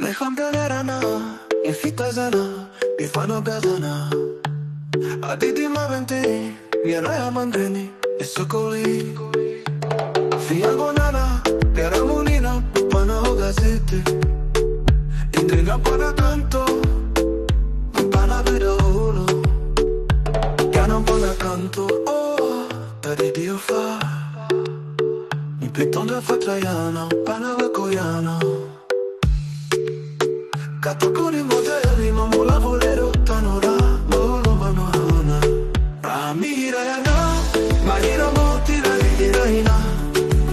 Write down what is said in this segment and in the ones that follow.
Lehamgalerana, infitazana, bifano gazana. Adidi maventi, Ianao mandreni, e socoli. Fiagonana, peramunina, pano gazette. Intriga mpanakanto, mpanabe da uno. Ianao mpanakanto, oh, tadi Dio fa. Mi petonda fatraiana, panabe coiana. Gatto con i modelli, mamoafady, tanora, mamoafady. Hira Ianao, ma hira hira.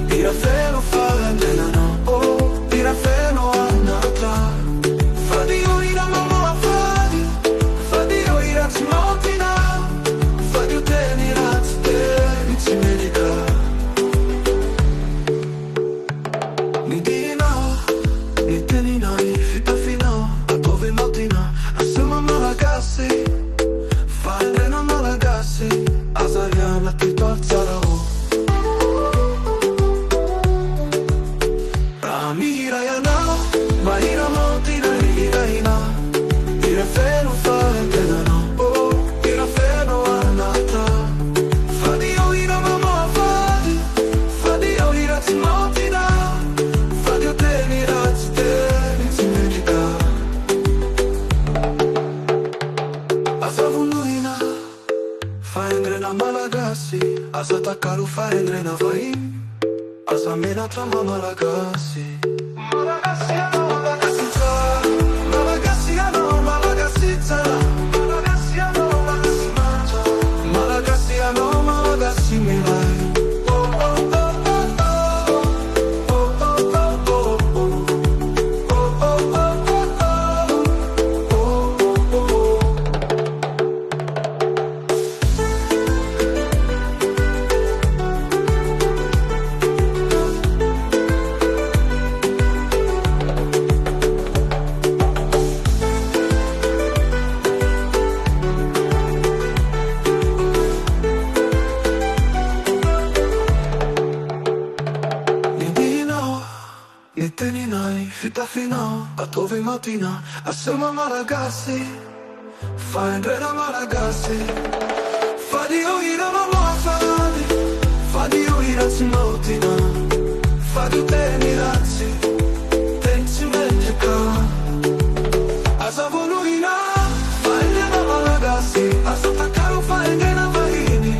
Hira feno fadio, oh, hira feno anatra. Fadio hira mamoafady, fadio hira smotina. Fadio teni razte, ci medica. Mi dinao, mi teninai, fita fino a dove mattina. Assieme Malagasy, fai na Malagasy. Azariana ti tozzarò. Hira Ianao, ma hira hira. Hira feno fadio, oh, hira feno anatra. Fadio hira mamoafady, fadio hira smotina. Fadio teni razte, ci medica. Asavuluina, fai engrena Malagasy. Asa takalu fai engrena vai. Asa mena trama Malagasy. Malagasy Ianao, Malagasy tsara. Malagasy Ianao, Malagasy tsara. Malagasy Ianao, Malagasy mangia. Malagasy Ianao, Malagasy milai. Oh oh oh oh oh. Oh oh oh oh oh. Oh oh oh oh oh. Oh oh oh. Mi teninai, fita fino a dove mattina. Assieme a Malagasy, fai engrena Malagasy. Fadio hira mamoafady, fadio hira smotina. Fadio teni razzi, tenci medica. Asavuluina, fai engrena Malagasy. Asa takalu fai engrena vaini.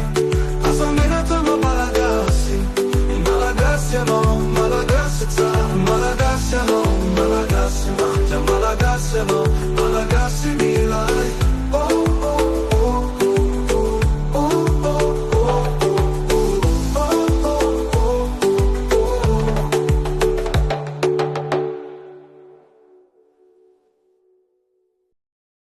Asa mena trama Malagasy. Malagasy Ianao, Malagasy tsara. Malagasy Ianao, Malagasy mangia. Malagasy Ianao.